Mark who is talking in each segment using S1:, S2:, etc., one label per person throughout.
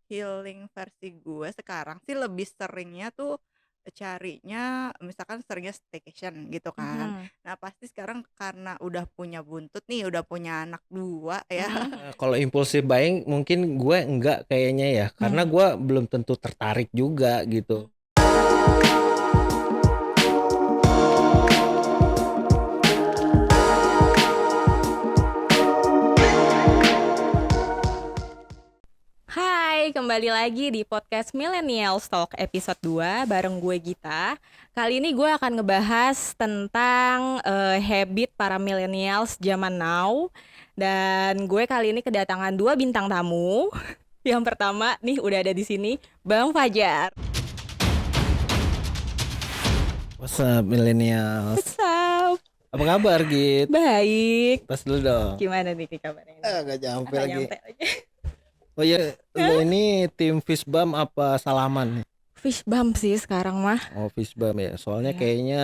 S1: healing versi gue sekarang sih lebih seringnya tuh carinya misalkan seringnya staycation gitu kan.
S2: Mhm,
S1: Nah pasti sekarang karena udah punya buntut nih, udah punya anak 2 ya.
S2: mhm,
S3: Kalau impulsif buying mungkin gue enggak kayaknya ya, karena
S2: mmm.
S3: gue belum tentu tertarik juga gitu.
S2: Hai, kembali lagi di podcast Millennial Talk episode 2 bareng gue Gita. Kali ini gue akan ngebahas tentang habit para millennials zaman now. Dan gue kali ini kedatangan 2 bintang tamu. Yang pertama nih udah ada di sini, Bang Fajar.
S3: What's up millennials?
S2: What's up?
S3: Apa kabar Git?
S2: Baik.
S3: Tas dulu dong.
S2: Gimana nih kabarnya?
S3: Gak nyampe
S2: Nggak
S3: lagi.
S2: nyampe lagi.
S3: Oh ya, lo ini tim Fishbam apa Salaman nih?
S2: Fish bump sih sekarang mah.
S3: Oh Fishbam ya, soalnya
S2: Iya.
S3: kayaknya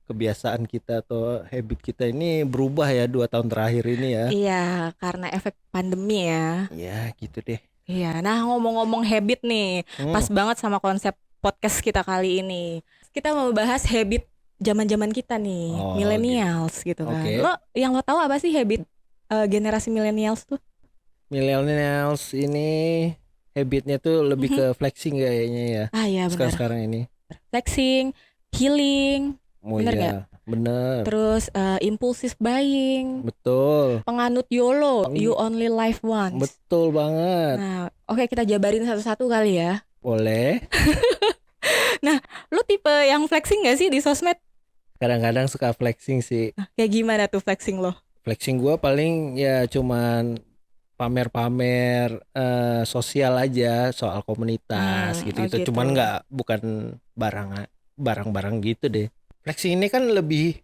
S3: kebiasaan kita atau habit kita ini berubah ya 2 tahun terakhir ini ya.
S2: Iya, karena efek pandemi ya.
S3: Ya gitu deh.
S2: Iya, nah ngomong-ngomong habit nih, pas banget sama konsep podcast kita kali ini. Kita mau bahas habit zaman-zaman kita nih,
S3: Oh,
S2: millennials gitu kan.
S3: Oke.
S2: Yang lo tahu apa sih habit generasi millennials tuh?
S3: Millennials ini habitnya tuh lebih ke flexing kayaknya ya.
S2: Ah iya benar.
S3: Sekarang ini.
S2: Flexing, healing,
S3: Oh
S2: Bener
S3: iya,
S2: nggak?
S3: bener.
S2: terus impulsive buying,
S3: Betul.
S2: penganut YOLO, you only live once.
S3: Betul banget.
S2: Nah, oke kita jabarin satu-satu kali ya.
S3: Boleh.
S2: Lo tipe yang flexing gak sih di sosmed?
S3: Kadang-kadang suka flexing sih.
S2: Nah, kayak gimana tuh flexing lo?
S3: Flexing gua paling ya cuman pamer-pamer sosial aja soal komunitas gitu.
S2: gitu.
S3: Cuman bukan barang-barang gitu deh. Flexing ini kan lebih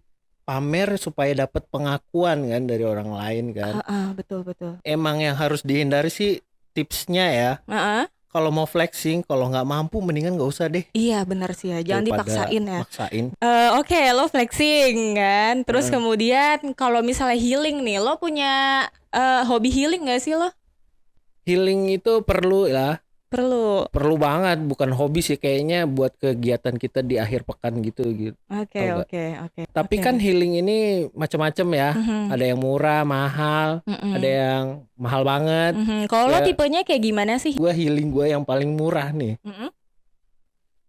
S3: pamer supaya dapat pengakuan kan dari orang lain kan.
S2: Betul.
S3: Emang yang harus dihindari sih tipsnya ya. Kalau mau flexing, kalau nggak mampu mendingan nggak usah deh.
S2: Iya benar sih ya, jangan
S3: Daripada
S2: dipaksain ya.
S3: Maksain.
S2: Oke, lo flexing kan, terus kemudian kalau misalnya healing nih, lo punya hobi healing gak sih lo?
S3: Healing itu perlu ya.
S2: Perlu.
S3: Banget, bukan hobi sih kayaknya buat kegiatan kita di akhir pekan gitu.
S2: Oke.
S3: Tapi kan healing ini macam-macam ya. Ada yang murah, mahal, ada yang mahal banget.
S2: Kalau lo
S3: Ya.
S2: tipenya kayak gimana sih?
S3: Gue healing gue yang paling murah nih.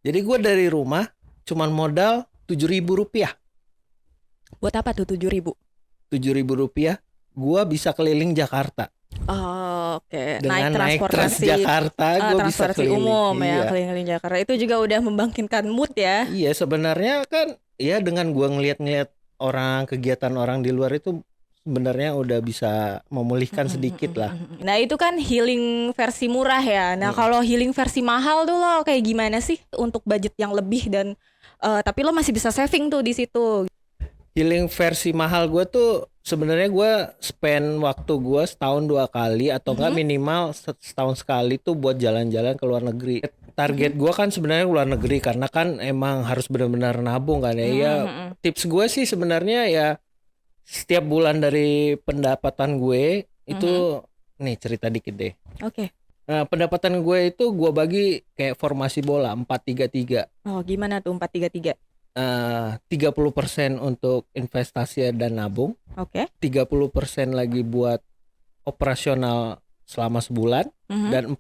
S3: Jadi gue dari rumah cuman modal Rp7.000.
S2: Buat apa tuh 7.000?
S3: Rp7.000 gue bisa keliling Jakarta.
S2: Oh, oke.
S3: Dengan naik
S2: transportasi
S3: Transjakarta gue bisa
S2: transportasi
S3: keliling.
S2: umum ya,
S3: Iya.
S2: keliling Jakarta. Itu juga udah membangkitkan mood ya.
S3: Iya sebenarnya kan ya dengan gua ngeliat-ngeliat kegiatan orang di luar itu sebenarnya udah bisa memulihkan sedikit lah.
S2: Nah itu kan healing versi murah ya. Nah kalau healing versi mahal tuh lo kayak gimana sih untuk budget yang lebih dan tapi lo masih bisa saving tuh di situ.
S3: Healing versi mahal gua tuh sebenarnya gua spend waktu gua setahun 2 kali atau enggak minimal setahun sekali tuh buat jalan-jalan ke luar negeri. Target gua kan sebenarnya luar negeri karena kan emang harus benar-benar nabung kan ya. Ya tips gua sih sebenarnya ya setiap bulan dari pendapatan gue itu nih cerita dikit deh.
S2: Oke.
S3: Nah, pendapatan gue itu gue bagi kayak formasi bola 4-3-3.
S2: Oh gimana tuh 4-3-3?
S3: 30% untuk investasi dan nabung,
S2: Oke.
S3: 30% lagi buat operasional selama sebulan, dan 40%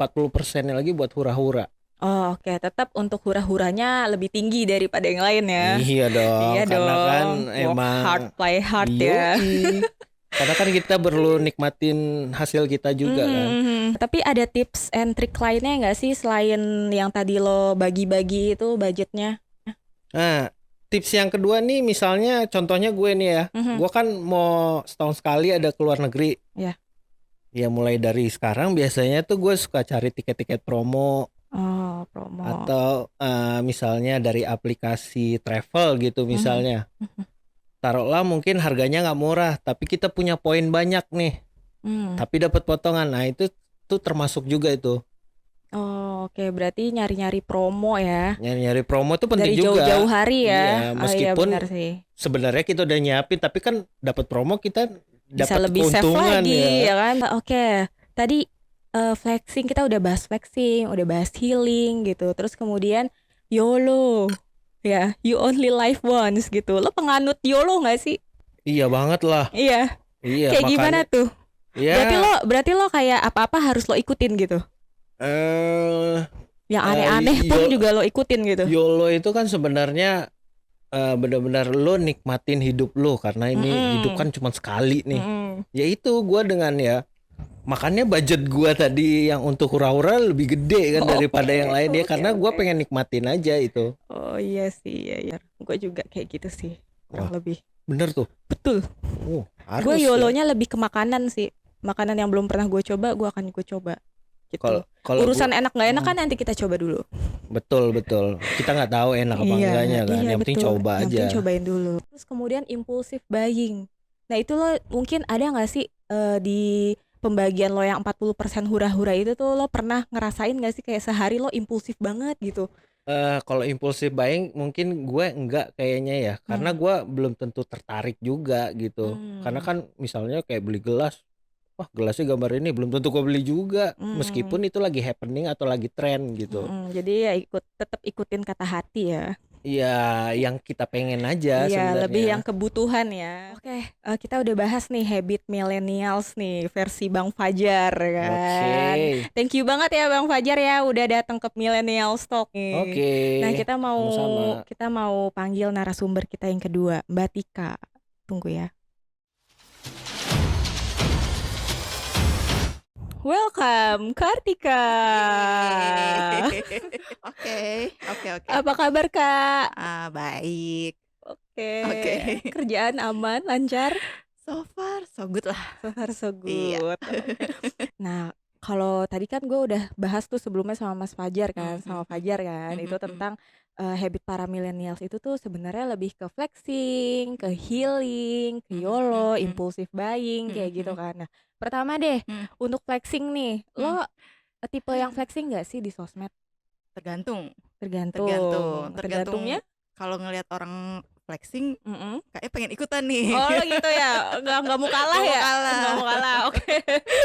S3: lagi buat hura-hura.
S2: Oh oke, tetap untuk hura-huranya lebih tinggi daripada yang lain ya.
S3: Iya dong,
S2: Iya
S3: karena
S2: dong.
S3: kan
S2: Work
S3: emang
S2: hard, play hard ya.
S3: Yoi. Karena kan kita perlu nikmatin hasil kita juga kan.
S2: Tapi ada tips and trick lainnya nggak sih selain yang tadi lo bagi-bagi itu budgetnya?
S3: Nah, tips yang kedua nih misalnya contohnya gue nih ya. Gue kan mau setahun sekali ada ke luar negeri.
S2: Iya.
S3: Ya mulai dari sekarang biasanya tuh gue suka cari tiket-tiket promo.
S2: Oh, promo.
S3: Atau misalnya dari aplikasi travel gitu misalnya. Taruhlah mungkin harganya nggak murah, tapi kita punya poin banyak nih. Tapi dapat potongan. Nah itu tuh termasuk juga itu.
S2: Oh, oke. Berarti nyari-nyari promo ya.
S3: Nyari promo tuh penting
S2: Dari
S3: juga.
S2: jauh-jauh hari ya.
S3: Iya,
S2: Iya,
S3: meskipun
S2: benar sih.
S3: sebenarnya kita udah nyiapin, tapi kan dapat promo kita
S2: Bisa
S3: dapat
S2: lebih save
S3: keuntungan
S2: lagi
S3: ya.
S2: ya kan. Oke. Tadi flexing, kita udah bahas flexing, udah bahas healing gitu. Terus kemudian YOLO, ya, you only live once gitu. Lo penganut YOLO nggak sih?
S3: Iya banget lah.
S2: Iya.
S3: Iya,
S2: Kayak gimana
S3: makanya
S2: tuh? Berarti
S3: ya
S2: lo kayak apa-apa harus lo ikutin gitu.
S3: eh
S2: Yang aneh-aneh pun
S3: yo-
S2: juga lo ikutin gitu.
S3: YOLO itu kan sebenarnya benar-benar lo nikmatin hidup lo karena ini hidup kan cuma sekali nih. Ya itu gue dengan ya makanya budget gue tadi yang untuk hura-hura lebih gede kan daripada yang lain ya karena gue pengen nikmatin aja itu.
S2: Oh iya sih, iya. Gue juga kayak gitu sih, kurang
S3: Wah,
S2: lebih.
S3: bener tuh.
S2: Betul.
S3: Harus
S2: Gue
S3: ya.
S2: YOLO-nya lebih ke makanan sih. Makanan yang belum pernah gue coba, gue akan coba. Gitu.
S3: Kalau
S2: Urusan enak nggak enak kan nanti kita coba dulu.
S3: betul. Kita nggak tahu enak apa enggaknya kan. Yang penting
S2: betul.
S3: coba
S2: Yang
S3: aja.
S2: penting cobain dulu. Terus kemudian impulsive buying. Nah itu lo mungkin ada nggak sih di pembagian lo yang 40% hura-hura itu tuh lo pernah ngerasain nggak sih kayak sehari lo impulsif banget gitu?
S3: Kalau impulsif buying mungkin gue enggak kayaknya ya karena gue belum tentu tertarik juga gitu. Karena kan misalnya kayak beli gelas, wah gelasnya gambar ini belum tentu gue beli juga meskipun itu lagi happening atau lagi tren gitu.
S2: Jadi ya tetap ikutin kata hati ya.
S3: Iya, yang kita pengen aja
S2: Iya,
S3: sebenarnya.
S2: lebih yang kebutuhan ya. Oke, kita udah bahas nih habit millennials nih versi Bang Fajar kan.
S3: Oke.
S2: Thank you banget ya Bang Fajar ya udah datang ke Millennials Talk nih.
S3: Oke.
S2: Nah,
S3: Sama-sama.
S2: kita mau panggil narasumber kita yang kedua, Mbak Tika. Tunggu ya. Welcome, Kartika.
S1: Oke.
S2: Apa kabar, Kak?
S1: Baik.
S2: Oke. Kerjaan aman, lancar?
S1: So far so good lah.
S2: So far so good.
S1: Iya.
S2: Nah, kalau tadi kan gue udah bahas tuh sebelumnya sama Mas Fajar kan, sama Fajar kan, itu tentang habit para millennials itu tuh sebenarnya lebih ke flexing, ke healing, ke YOLO, impulsive buying kayak gitu kan. Nah, pertama deh, untuk flexing nih, lo tipe yang flexing nggak sih di sosmed?
S1: Tergantung.
S2: Tergantungnya?
S1: Kalau ngelihat orang flexing, kayaknya pengen ikutan nih.
S2: Oh gitu ya, nggak mau kalah ya? Nggak mau kalah, oke.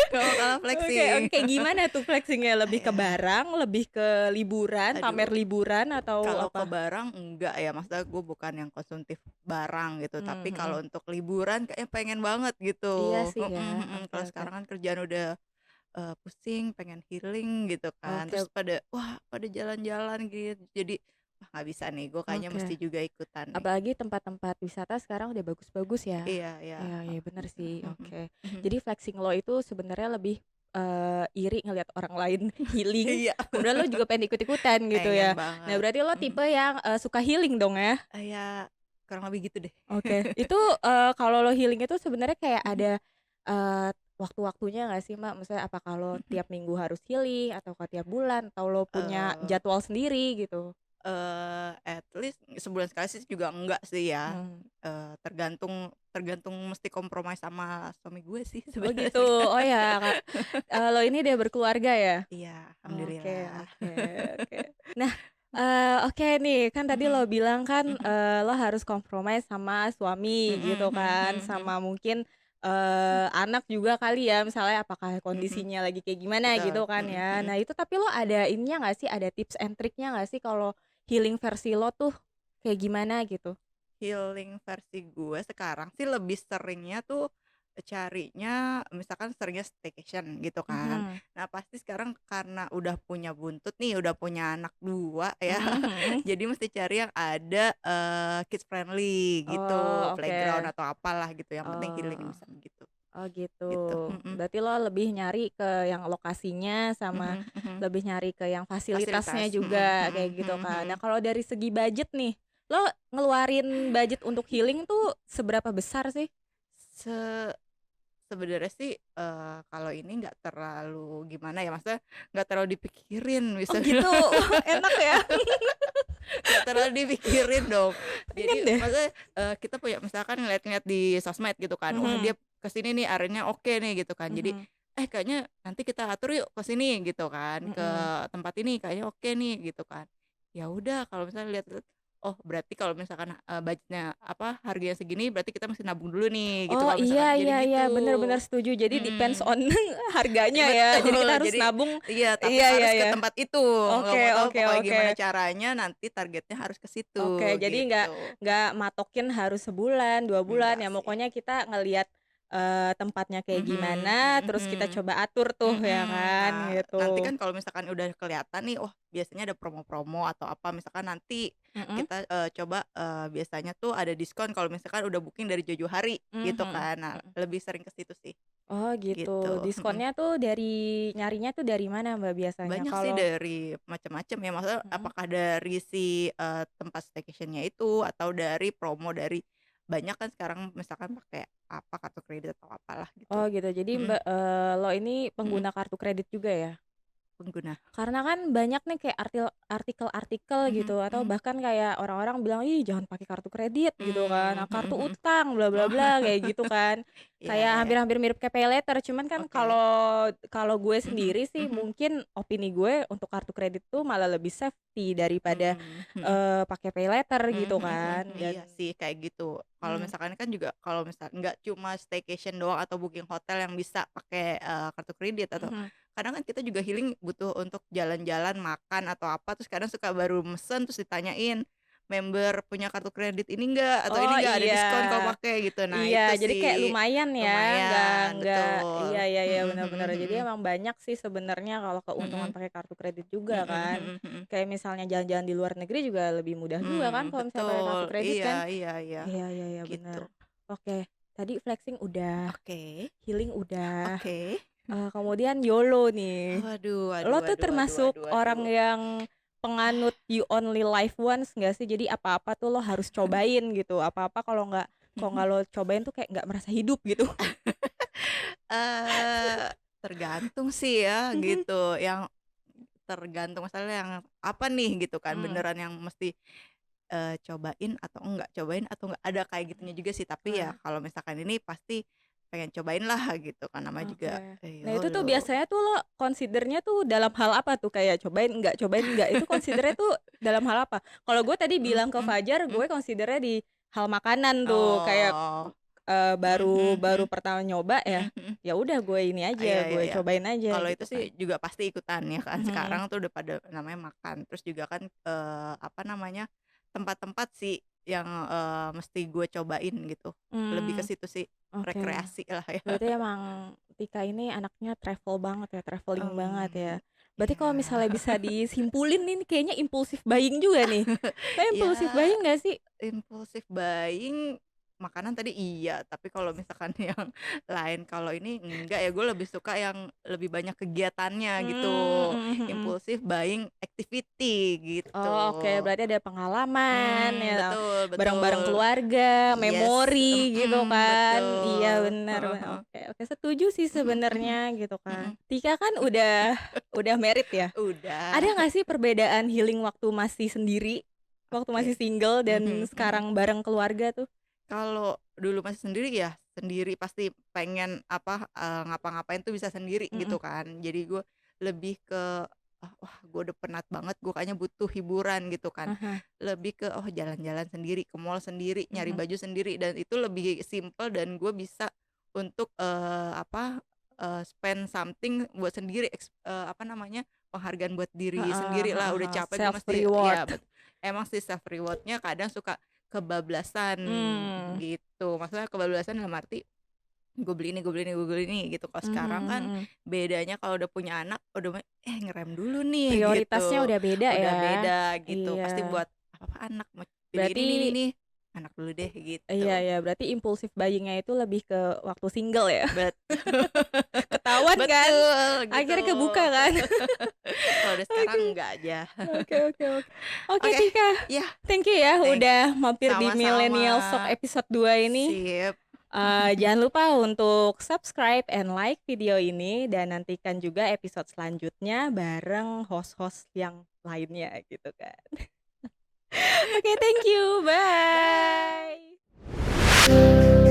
S1: Nggak mau kalah flexing.
S2: Oke, gimana tuh flexingnya? Lebih ke barang, lebih ke liburan, pamer liburan atau
S1: kalau
S2: apa?
S1: ke barang enggak ya, maksudnya gue bukan yang konsumtif barang gitu, tapi kalau untuk liburan kayaknya pengen banget gitu.
S2: Iya sih ya.
S1: Kalau sekarang kan kerjaan udah pusing, pengen healing gitu kan. Terus pada jalan-jalan gitu, jadi nggak bisa nih, gue kayaknya mesti juga ikutan nih.
S2: Apalagi tempat-tempat wisata sekarang udah bagus-bagus ya.
S1: Iya.
S2: Iya bener sih. Oke. Jadi flexing lo itu sebenarnya lebih iri ngelihat orang lain healing.
S1: Iya.
S2: Kemudian lo juga pengen ikut-ikutan gitu ya.
S1: Banget.
S2: Nah berarti lo tipe yang suka healing dong ya?
S1: Ya kurang lebih gitu deh.
S2: Oke. Itu kalau lo healing itu sebenarnya kayak ada waktu-waktunya nggak sih Mbak? Maksudnya apa kalau tiap minggu harus healing atau tiap bulan atau lo punya jadwal sendiri gitu?
S1: At least sebulan sekali sih juga enggak sih ya. Tergantung mesti kompromi sama suami gue sih
S2: Oh
S1: sebenarnya.
S2: gitu. Oh ya, lo ini dia berkeluarga ya?
S1: Iya, alhamdulillah.
S2: Oke. Nah, oke nih, kan tadi lo bilang kan lo harus kompromi sama suami gitu kan, sama mungkin anak juga kali ya, misalnya apakah kondisinya lagi kayak gimana gitu kan ya. Nah itu tapi lo ada ininya nggak sih, ada tips and triknya nggak sih kalau healing versi lo tuh kayak gimana gitu?
S1: Healing versi gue sekarang sih lebih seringnya tuh carinya misalkan seringnya staycation gitu kan. Nah pasti sekarang karena udah punya buntut nih, udah punya anak 2 ya, jadi mesti cari yang ada kids friendly gitu, playground atau apalah gitu, yang penting healing misalnya gitu.
S2: Oh gitu. Berarti lo lebih nyari ke yang lokasinya sama lebih nyari ke yang fasilitasnya juga kayak gitu kan. Nah kalau dari segi budget nih, lo ngeluarin budget untuk healing tuh seberapa besar sih?
S1: Sebenarnya sih kalau ini nggak terlalu gimana ya, maksudnya nggak terlalu dipikirin
S2: Oh gitu, enak ya.
S1: Nggak terlalu dipikirin dong. Jadi maksudnya kita punya misalkan ngeliat-ngeliat di sosmed gitu kan, wah dia kesini nih arenanya oke nih gitu kan. Jadi kayaknya nanti kita atur yuk ke sini gitu kan, ke tempat ini kayaknya oke nih gitu kan. Ya udah kalau misalnya lihat oh berarti kalau misalkan, budgetnya apa, harganya segini berarti kita mesti nabung dulu nih gitu
S2: Oh,
S1: kalau misalkan
S2: iya
S1: jadi
S2: iya iya,
S1: gitu.
S2: bener setuju. Jadi depends
S1: Mhm,
S2: on harganya ya. Jadi
S1: betul.
S2: kita harus
S1: Jadi
S2: nabung.
S1: iya, tapi
S2: Iya iya
S1: harus ke
S2: iya.
S1: tempat itu, nggak mau
S2: Oke
S1: tahu
S2: oke
S1: pokoknya
S2: oke.
S1: gimana caranya nanti targetnya harus ke
S2: Oke,
S1: situ,
S2: jadi
S1: gitu.
S2: nggak matokin harus sebulan, 2 bulan,
S1: Enggak
S2: ya
S1: sih.
S2: pokoknya kita ngelihat, tempatnya kayak
S1: Mhm
S2: gimana,
S1: mhm
S2: terus kita
S1: mhm.
S2: coba atur tuh ya kan,
S1: Nah, nanti
S2: gitu.
S1: kan kalau misalkan udah kelihatan nih, oh biasanya ada promo-promo atau apa, misalkan nanti
S2: Mhm,
S1: kita, coba, biasanya tuh ada diskon kalau misalkan udah booking dari jauh-jauh hari gitu
S2: mhm
S1: kan. Nah,
S2: mhm.
S1: lebih sering ke situ sih,
S2: Oh gitu,
S1: gitu, mhm.
S2: diskonnya tuh nyarinya tuh dari mana Mbak biasanya?
S1: Banyak sih
S2: Kalau
S1: dari macam-macam ya, maksudnya
S2: mhm.
S1: apakah dari si, tempat staycation-nya itu atau dari promo dari banyak kan sekarang misalkan pakai apa, kartu kredit atau apalah gitu.
S2: Oh gitu, jadi
S1: Mhm
S2: Mbak, lo ini
S1: mhm,
S2: pengguna kartu kredit juga ya?
S1: pengguna.
S2: Karena kan banyak nih kayak artikel-artikel
S1: Mhm
S2: gitu atau
S1: mhm.
S2: bahkan kayak orang-orang bilang, "Ih, jangan pakai kartu kredit," gitu kan,
S1: Mmm,
S2: nah,
S1: mhm
S2: kartu
S1: mhm.
S2: utang bla bla
S1: Oh,
S2: bla kayak gitu kan.
S1: iya iya
S2: Kayak
S1: iya,
S2: hampir-hampir mirip kayak paylater, cuman kan
S1: oke.
S2: kalau kalau gue
S1: Mhm
S2: sendiri sih
S1: mhm.
S2: mungkin opini gue untuk kartu kredit tuh malah lebih safety daripada,
S1: Mhm.
S2: pakai paylater
S1: Mhm
S2: gitu
S1: mhm mhm.
S2: kan
S1: Iya
S2: dan
S1: sih kayak gitu. Kalau
S2: mmm,
S1: misalkan kan juga kalau misal nggak cuma staycation doang atau booking hotel yang bisa pakai, kartu kredit atau
S2: mhm.
S1: kadang kan kita juga healing butuh untuk jalan-jalan, makan atau apa, terus kadang suka baru mesen terus ditanyain, "Member punya kartu kredit ini enggak? Atau ini
S2: Oh
S1: enggak ada
S2: iya.
S1: diskon kalau pakai?" Gitu. Nah
S2: Iya,
S1: itu
S2: jadi kayak
S1: sih,
S2: lumayan ya,
S1: lumayan,
S2: nggak
S1: betul.
S2: iya iya iya,
S1: Mhm
S2: benar
S1: mhm
S2: benar. Jadi
S1: mhm.
S2: emang banyak sih sebenarnya kalau keuntungan
S1: Mhm.
S2: pakai kartu kredit juga
S1: Mhm
S2: kan.
S1: mhm mhm.
S2: Kayak misalnya jalan-jalan di luar negeri juga lebih mudah juga kan kalau misalnya pakai
S1: Betul.
S2: kartu kredit
S1: Iya
S2: kan.
S1: iya iya,
S2: Iya iya iya,
S1: gitu.
S2: benar. Oke, tadi flexing udah,
S1: Oke
S2: healing udah,
S1: oke.
S2: kemudian YOLO nih.
S1: Waduh waduh
S2: Lo tuh
S1: waduh waduh
S2: termasuk
S1: waduh
S2: orang
S1: waduh.
S2: yang penganut you only live once nggak sih? Jadi apa-apa tuh lo harus cobain gitu. Apa-apa kalau nggak lo cobain tuh kayak nggak merasa hidup gitu.
S1: Eee, tergantung sih ya
S2: Mhm.
S1: gitu, yang tergantung masalahnya yang apa nih gitu kan,
S2: Mmm,
S1: beneran yang mesti, cobain atau enggak, ada kayak gitunya juga sih, tapi ya
S2: nah,
S1: kalau misalkan ini pasti pengen cobain lah gitu kan, namanya juga
S2: oke. Nah itu tuh
S1: YOLO.
S2: biasanya tuh lo consider-nya tuh dalam hal apa tuh? Kayak cobain enggak, itu consider-nya tuh dalam hal apa? Kalau gue tadi
S1: Mhm
S2: bilang ke
S1: mhm
S2: Fajar,
S1: mhm.
S2: gue consider-nya di hal makanan tuh, kayak,
S1: Oh,
S2: baru
S1: mhm
S2: baru
S1: mhm
S2: pertama nyoba ya,
S1: mhm mhm.
S2: ya udah gue ini aja,
S1: Iya iya
S2: gue
S1: iya.
S2: cobain aja
S1: Kalau itu
S2: gitu
S1: sih
S2: kan.
S1: juga pasti ikutan ya kan,
S2: Mhm,
S1: sekarang tuh udah pada namanya makan, terus juga kan, apa namanya, tempat-tempat sih yang, mesti gue cobain gitu, lebih ke
S2: mmm,
S1: situ sih,
S2: oke.
S1: rekreasi lah ya.
S2: Berarti emang Tika ini anaknya travel banget ya, traveling banget ya. Berarti kalau
S1: Iya.
S2: misalnya bisa disimpulin ini kayaknya impulsive buying juga nih. Kayak impulsive
S1: Ya,
S2: buying nggak sih?
S1: impulsive buying, makanan tadi iya, tapi kalau misalkan yang lain, kalau ini enggak ya, gue lebih suka yang lebih banyak kegiatannya gitu,
S2: Mhm mhm.
S1: impulsive buying activity gitu.
S2: Oh oke, berarti ada pengalaman ya,
S1: Betul
S2: bareng-bareng
S1: betul.
S2: keluarga,
S1: Yes,
S2: memori gitu kan. Iya
S1: betul.
S2: bener,
S1: Heeh heeh.
S2: oke oke setuju sih
S1: Mhm mhm
S2: sebenarnya gitu kan.
S1: mhm.
S2: Tika kan udah married ya?
S1: Udah.
S2: Ada nggak sih perbedaan healing waktu masih sendiri, waktu masih
S1: Oke.
S2: single dan
S1: Mhm mhm.
S2: sekarang bareng keluarga tuh?
S1: Kalau dulu masih sendiri ya sendiri pasti pengen apa, ngapa-ngapain tuh bisa sendiri gitu
S2: Mhm,
S1: kan. Jadi gue lebih ke, wah gue udah penat banget, gue kayaknya butuh hiburan gitu kan.
S2: ah hah,
S1: Lebih ke, oh jalan-jalan sendiri, ke mall sendiri, nyari
S2: mhm,
S1: baju sendiri dan itu lebih simple dan gue bisa untuk, apa, spend something buat sendiri, apa namanya, penghargaan buat diri
S2: heeh
S1: sendiri lah, udah
S2: heeh,
S1: capek gue
S2: self
S1: mesti
S2: reward.
S1: ya emang sih self reward-nya kadang suka kebablasan
S2: Mmm,
S1: gitu. Maksudnya kebablasan dalam arti, gue beli ini gue beli ini gue beli ini gitu. Kalau
S2: mhm
S1: sekarang kan
S2: mhm.
S1: bedanya kalau udah punya anak udah ngerem dulu nih
S2: Prioritasnya
S1: gitu.
S2: udah beda
S1: Udah
S2: ya.
S1: beda gitu.
S2: Iya,
S1: Pasti buat apa-apa anak, mau beli ini
S2: berarti
S1: nih, anak dulu deh
S2: iya
S1: gitu.
S2: ya, berarti impulsive buying-nya itu lebih ke waktu single ya?
S1: Bet
S2: Ketahuan kan?
S1: betul gitu.
S2: Akhirnya kebuka kan?
S1: Kalau udah sekarang
S2: Oke.
S1: enggak aja.
S2: Oke oke oke. Oke
S1: Oke,
S2: Tika,
S1: ya,
S2: thank you ya
S1: thank
S2: udah mampir di
S1: sama-sama.
S2: Millennial Talk episode 2 ini.
S1: Sip.
S2: Jangan lupa untuk subscribe and like video ini dan nantikan juga episode selanjutnya bareng host-host yang lainnya gitu kan. Oke, thank you.
S1: Bye.
S2: Bye.